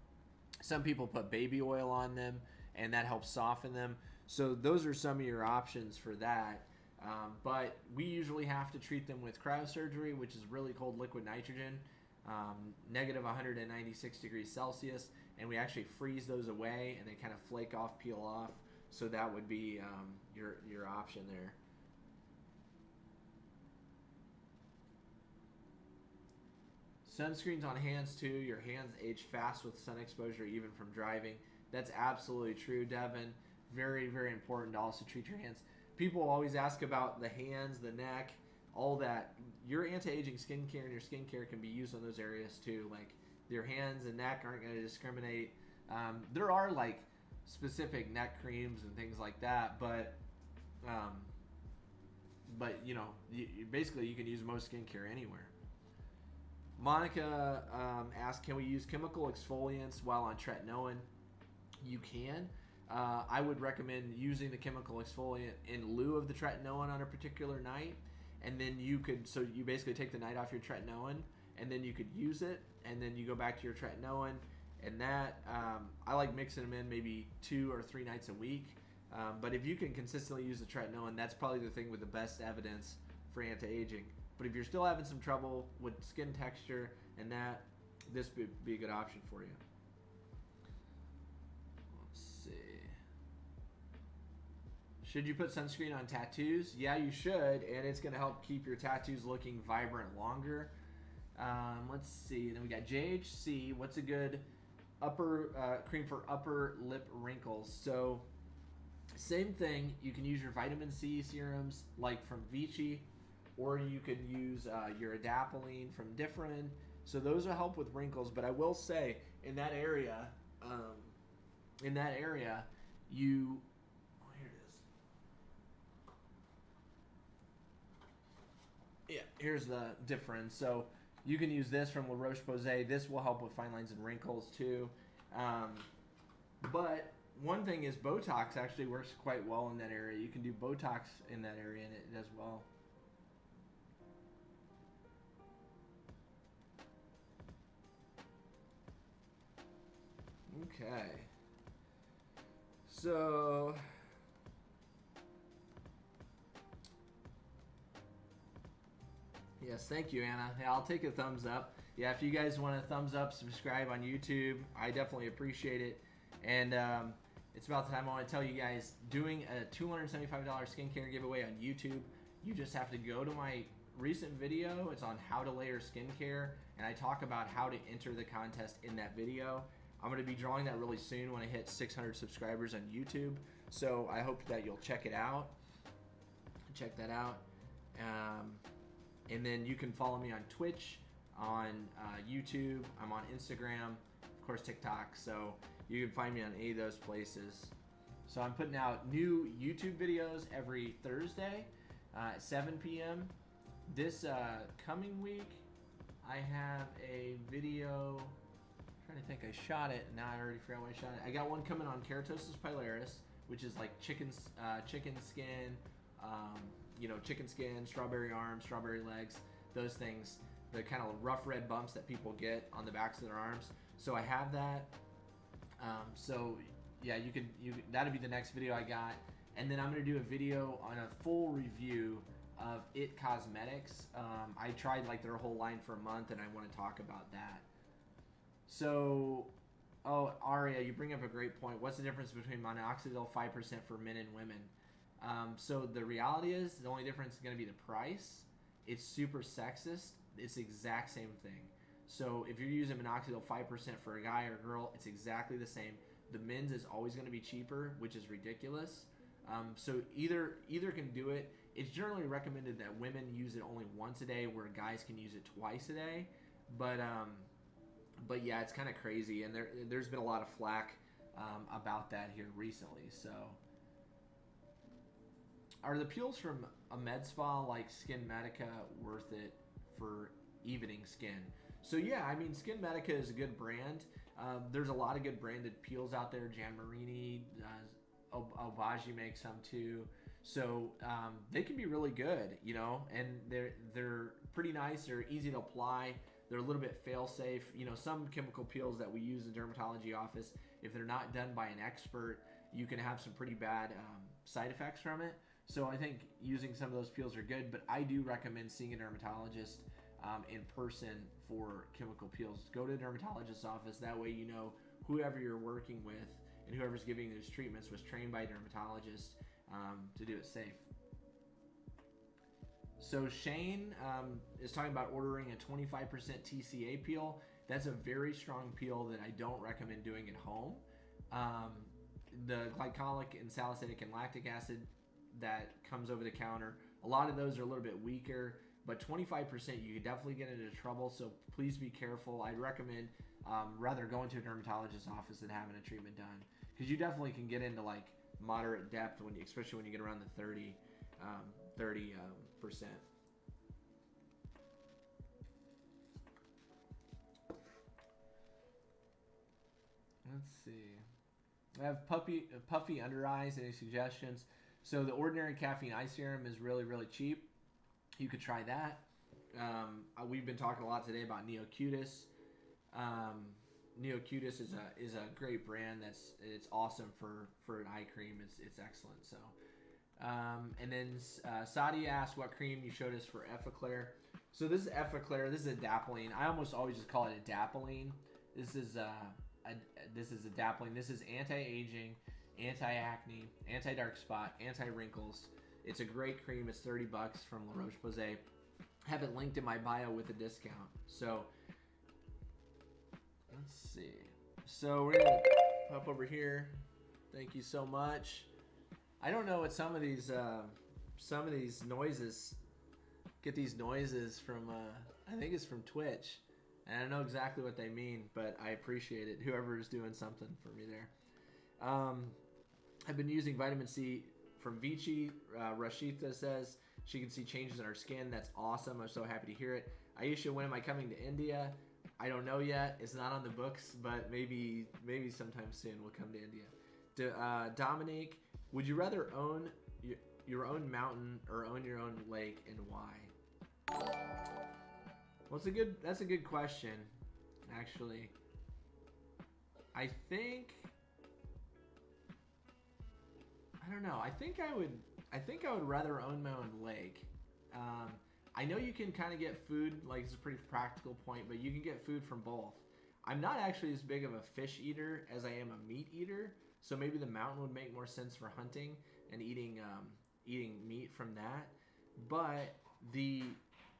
Some people put baby oil on them, and that helps soften them. So those are some of your options for that. But we usually have to treat them with cryosurgery, which is really cold liquid nitrogen, negative 196 degrees Celsius, and we actually freeze those away, and they kind of flake off, peel off. So that would be your option there. Sunscreens on hands too. Your hands age fast with sun exposure, even from driving. That's absolutely true, Devin. Very, very important to also treat your hands. People always ask about the hands, the neck, all that. Your anti-aging skincare and your skincare can be used on those areas too. Like your hands and neck aren't going to discriminate. There are like specific neck creams and things like that, but basically you can use most skincare anywhere. Monica asked, can we use chemical exfoliants while on tretinoin? You can. I would recommend using the chemical exfoliant in lieu of the tretinoin on a particular night. and then you could, so you basically take the night off your tretinoin, and then you could use it, and then you go back to your tretinoin, and that, I like mixing them in maybe 2 or 3 nights a week. But if you can consistently use the tretinoin, that's probably the thing with the best evidence for anti-aging. But if you're still having some trouble with skin texture and that, this would be a good option for you. Let's see. Should you put sunscreen on tattoos? Yeah, you should, and it's going to help keep your tattoos looking vibrant longer. Let's see. Then we got JHC. What's a good cream for upper lip wrinkles? So same thing. You can use your vitamin C serums like from Vichy, or you can use your adapalene from Differin. So those will help with wrinkles. But I will say, in that area, you, oh, here it is. Yeah, here's the Differin. So you can use this from La Roche-Posay. This will help with fine lines and wrinkles too. But one thing is Botox actually works quite well in that area. You can do Botox in that area and it does well. Okay. So yes, thank you, Anna. Yeah, I'll take a thumbs up. Yeah, if you guys want a thumbs up, subscribe on YouTube. I definitely appreciate it. And it's about the time I want to tell you guys, doing a $275 skincare giveaway on YouTube. You just have to go to my recent video. It's on how to layer skincare, and I talk about how to enter the contest in that video. I'm going to be drawing that really soon when I hit 600 subscribers on YouTube. So I hope that you'll check it out. Check that out. And then you can follow me on Twitch, on YouTube. I'm on Instagram, of course TikTok. So you can find me on any of those places. So I'm putting out new YouTube videos every Thursday at 7 p.m. This coming week, I have a video. I'm trying to think, I shot it. Now I already forgot why I shot it. I got one coming on keratosis pilaris, which is like chicken skin, chicken skin, strawberry arms, strawberry legs, those things, the kind of rough red bumps that people get on the backs of their arms. So I have that. So yeah, that'll be the next video I got. And then I'm going to do a video on a full review of It Cosmetics. I tried like their whole line for a month, and I want to talk about that. So, Aria, you bring up a great point. What's the difference between minoxidil 5% for men and women? So the reality is, the only difference is going to be the price. It's super sexist. It's the exact same thing. So if you're using minoxidil 5% for a guy or girl, it's exactly the same. The men's is always going to be cheaper, which is ridiculous. So either can do it. It's generally recommended that women use it only once a day, where guys can use it twice a day. But yeah, it's kind of crazy, and there's been a lot of flack about that here recently. So, are the peels from a med spa like Skin Medica worth it for evening skin? So yeah, I mean, Skin Medica is a good brand. There's a lot of good branded peels out there. Jan Marini, Obagi makes some too. So they can be really good, and they're pretty nice. They're easy to apply. They're a little bit fail-safe. Some chemical peels that we use in the dermatology office, if they're not done by an expert, you can have some pretty bad side effects from it. So I think using some of those peels are good, but I do recommend seeing a dermatologist in person for chemical peels. Go to a dermatologist's office. That way whoever you're working with and whoever's giving those treatments was trained by a dermatologist to do it safe. So Shane is talking about ordering a 25% TCA peel. That's a very strong peel that I don't recommend doing at home. The glycolic and salicylic and lactic acid that comes over the counter, a lot of those are a little bit weaker, but 25% you could definitely get into trouble, so please be careful. I'd recommend rather going to a dermatologist's office than having a treatment done, because you definitely can get into like moderate depth, especially when you get around the 30%. Let's see. I have puffy under eyes. Any suggestions? So the ordinary caffeine eye serum is really, really cheap. You could try that. We've been talking a lot today about Neocutis. Neocutis is a great brand. It's awesome for an eye cream. It's excellent. So, and then Sadia asked what cream you showed us for Effaclar. So this is Effaclar. This is adapalene. I almost always just call it adapalene. This is adapalene. This is anti-aging, anti-acne, anti-dark spot, anti-wrinkles. It's a great cream. It's $30 from La Roche-Posay. Have it linked in my bio with a discount. So let's see. So we're gonna pop over here. Thank you so much. I don't know what some of these noises. Get these noises from. I think it's from Twitch, and I don't know exactly what they mean, but I appreciate it. Whoever is doing something for me there. I've been using vitamin C from Vichy. Rashitha says she can see changes in her skin. That's awesome. I'm so happy to hear it. Aisha, when am I coming to India? I don't know yet. It's not on the books, but maybe sometime soon we'll come to India. Dominique, would you rather own your own mountain or own your own lake, and why? Well, that's a good question, actually. I don't know. I think I would rather own my own lake. I know you can kind of get food, like it's a pretty practical point, but you can get food from both. I'm not actually as big of a fish eater as I am a meat eater, so maybe the mountain would make more sense for hunting and eating meat from that. But the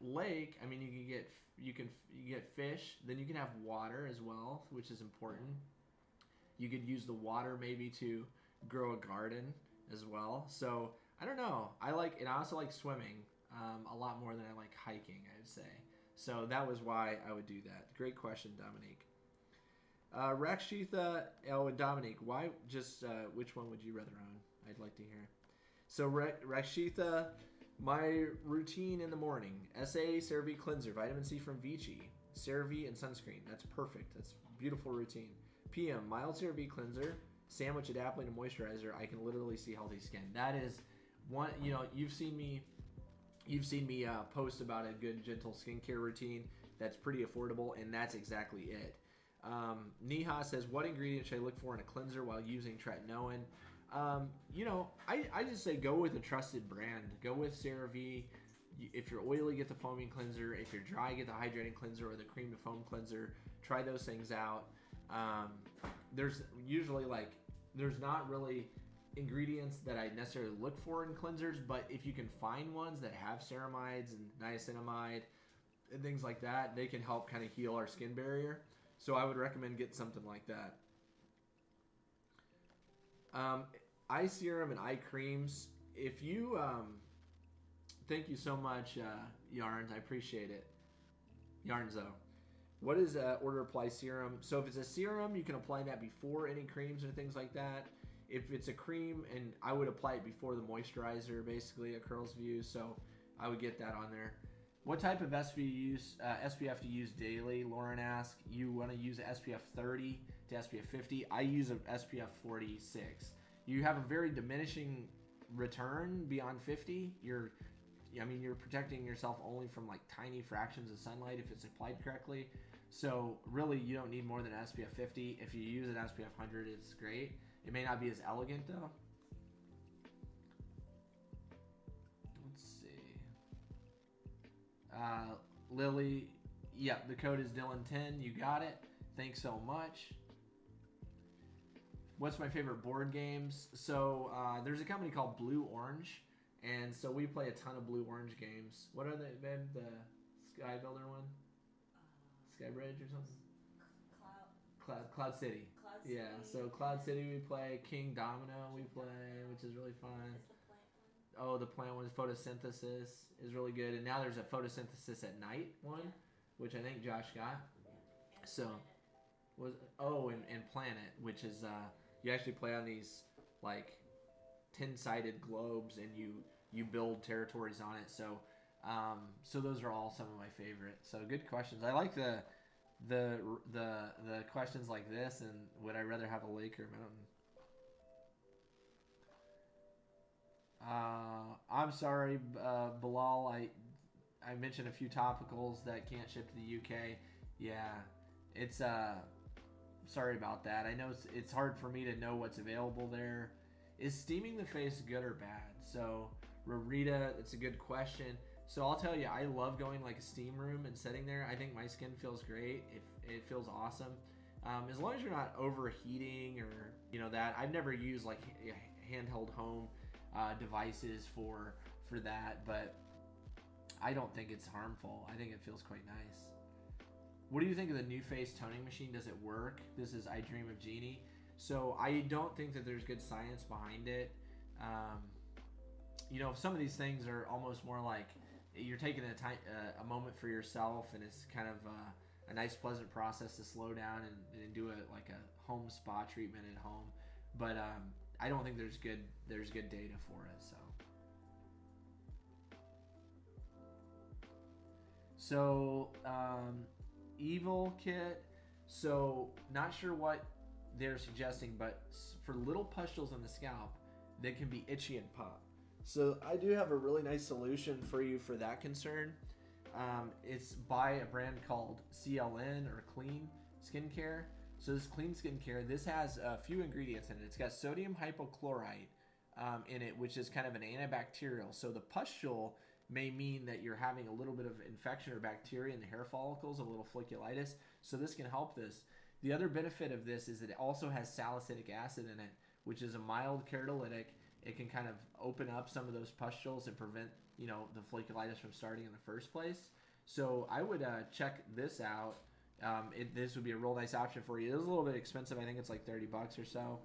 lake, I mean, you can get fish, then you can have water as well, which is important. You could use the water maybe to grow a garden as well. So I don't know. I also like swimming a lot more than I like hiking, I would say. So that was why I would do that. Great question, Dominique. Rakshitha, Dominique, why just which one would you rather own? I'd like to hear. So Rakshitha, my routine in the morning: SA, CeraVe cleanser, vitamin C from Vichy, CeraVe and sunscreen. That's perfect. That's a beautiful routine. PM, mild CeraVe cleanser, sandwich adapalene and moisturizer. I can literally see healthy skin. That is one. You've seen me post about a good gentle skincare routine that's pretty affordable, and that's exactly it. Neha says, what ingredients should I look for in a cleanser while using Tretinoin? I just say go with a trusted brand. Go with CeraVe. If you're oily, get the foaming cleanser. If you're dry, get the hydrating cleanser or the cream to foam cleanser. Try those things out. There's not really ingredients that I necessarily look for in cleansers, but if you can find ones that have ceramides and niacinamide and things like that, they can help kind of heal our skin barrier. So I would recommend get something like that. Eye serum and eye creams. If you, thank you so much, Yarns. I appreciate it. Yarnzo. What is order apply serum? So if it's a serum, you can apply that before any creams or things like that. If it's a cream, and I would apply it before the moisturizer, basically, a Curls View. So I would get that on there. What type of SPF to use daily? Lauren asked. You want to use SPF 30 to SPF 50. I use a SPF 46. You have a very diminishing return beyond 50. You're protecting yourself only from like tiny fractions of sunlight if it's applied correctly. So really, you don't need more than SPF 50. If you use an SPF 100, it's great. It may not be as elegant though. Let's see. Lily, yeah, the code is Dylan10. You got it. Thanks so much. What's my favorite board games? So there's a company called Blue Orange, and so we play a ton of Blue Orange games. What are they, Ben? The Sky Builder one? Skybridge or something? Cloud City. Yeah, so Cloud City we play. King Domino we play, which is really fun. Oh, the plant one is Photosynthesis is really good. And now there's a Photosynthesis at Night one, which I think Josh got. So, and Planet, which is, you actually play on these, like, 10-sided globes, and you build territories on it. So, so those are all some of my favorites. So, good questions. I like the questions like this, and would I rather have a lake or mountain? I'm sorry, Bilal. I mentioned a few topicals that can't ship to the UK. Yeah, it's sorry about that. I know it's hard for me to know what's available there. Is steaming the face good or bad? So Rarita, it's a good question. So I'll tell you, I love going like a steam room and sitting there. I think my skin feels great. It feels awesome. As long as you're not overheating or that. I've never used like handheld home devices for that, but I don't think it's harmful. I think it feels quite nice. What do you think of the new face toning machine? Does it work? This is I Dream of Jeannie. So I don't think that there's good science behind it. Some of these things are almost more like you're taking a moment for yourself, and it's kind of a nice, pleasant process to slow down and do like a home spa treatment at home. But I don't think there's good data for it. So Evil Kit. So not sure what they're suggesting, but for little pustules on the scalp, they can be itchy and pop. So I do have a really nice solution for you for that concern. It's by a brand called CLN or Clean Skincare. So this Clean Skincare, this has a few ingredients in it. It's got sodium hypochlorite in it, which is kind of an antibacterial. So the pustule may mean that you're having a little bit of infection or bacteria in the hair follicles, a little folliculitis. So this can help this. The other benefit of this is that it also has salicylic acid in it, which is a mild keratolytic. It can kind of open up some of those pustules and prevent, the folliculitis from starting in the first place. So I would check this out. This would be a real nice option for you. It is a little bit expensive. I think it's like $30 or so.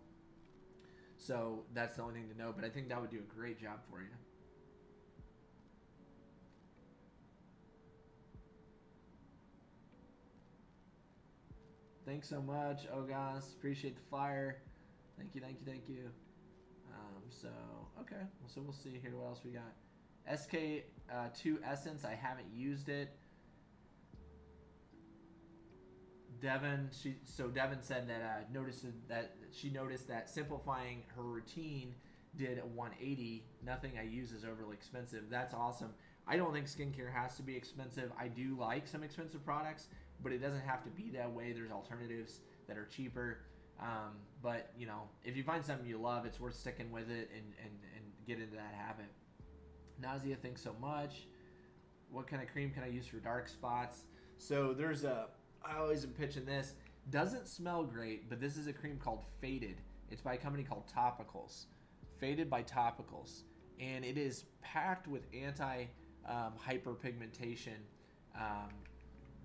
So that's the only thing to know. But I think that would do a great job for you. Thanks so much, Ogas. Appreciate the fire. Thank you. Okay. So we'll see here. What else we got? SK2 Essence. I haven't used it. Devin said that she noticed that simplifying her routine did a 180. Nothing I use is overly expensive. That's awesome. I don't think skincare has to be expensive. I do like some expensive products, but it doesn't have to be that way. There's alternatives that are cheaper. But if you find something you love, it's worth sticking with it and get into that habit. Nausea, thanks so much. What kind of cream can I use for dark spots? So I always am pitching this. Doesn't smell great, but this is a cream called Faded. It's by a company called Topicals. Faded by Topicals. And it is packed with hyperpigmentation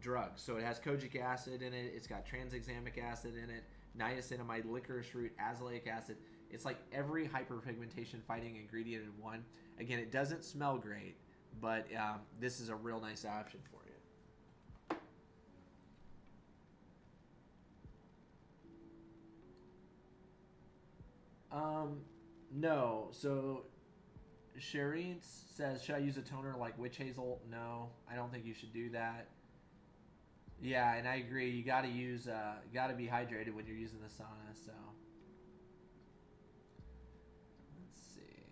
drugs. So it has kojic acid in it. It's got tranexamic acid in it, niacinamide, licorice root, azelaic acid. It's like every hyperpigmentation fighting ingredient in one. Again, it doesn't smell great, but this is a real nice option for you. No. So Shireen says, should I use a toner like witch hazel? No, I don't think you should do that. Yeah, and I agree. You got to be hydrated when you're using the sauna. So let's see.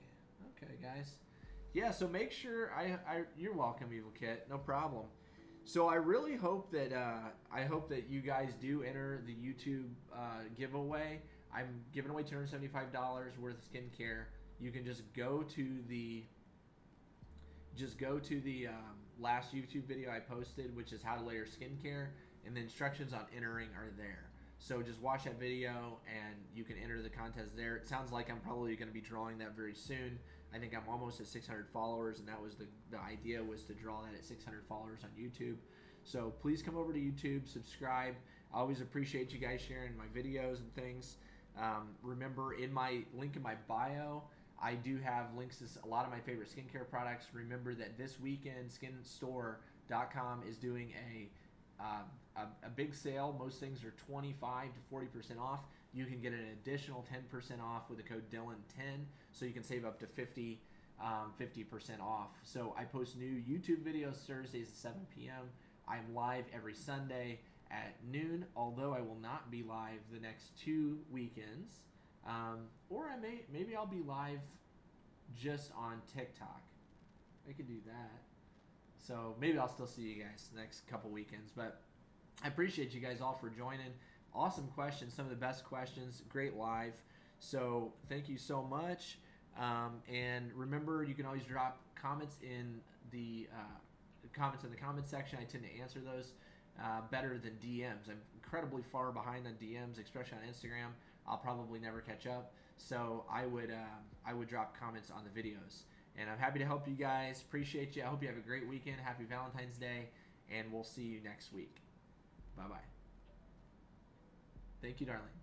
Okay, guys. Yeah, so make sure you're welcome, Evil Kit. No problem. So I really hope that you guys do enter the YouTube giveaway. I'm giving away $275 worth of skincare. You can just go to the last YouTube video I posted, which is how to layer skincare, and the instructions on entering are there. So just watch that video and you can enter the contest there. It sounds like I'm probably going to be drawing that very soon. I think I'm almost at 600 followers, and that was the idea, was to draw that at 600 followers on YouTube. So please come over to YouTube, subscribe. I always appreciate you guys sharing my videos and things. Remember, in my link in my bio, I do have links to a lot of my favorite skincare products. Remember that this weekend, skinstore.com is doing a big sale. Most things are 25 to 40% off. You can get an additional 10% off with the code Dylan10, so you can save up to 50% off. So I post new YouTube videos Thursdays at 7 p.m. I'm live every Sunday at noon, although I will not be live the next 2 weekends. Or maybe I'll be live just on TikTok. I could do that. So maybe I'll still see you guys next couple weekends. But I appreciate you guys all for joining. Awesome questions, some of the best questions. Great live. So thank you so much. And remember, you can always drop comments in the comment section. I tend to answer those better than DMs. I'm incredibly far behind on DMs, especially on Instagram. I'll probably never catch up. So I would drop comments on the videos. And I'm happy to help you guys. Appreciate you. I hope you have a great weekend. Happy Valentine's Day. And we'll see you next week. Bye-bye. Thank you, darling.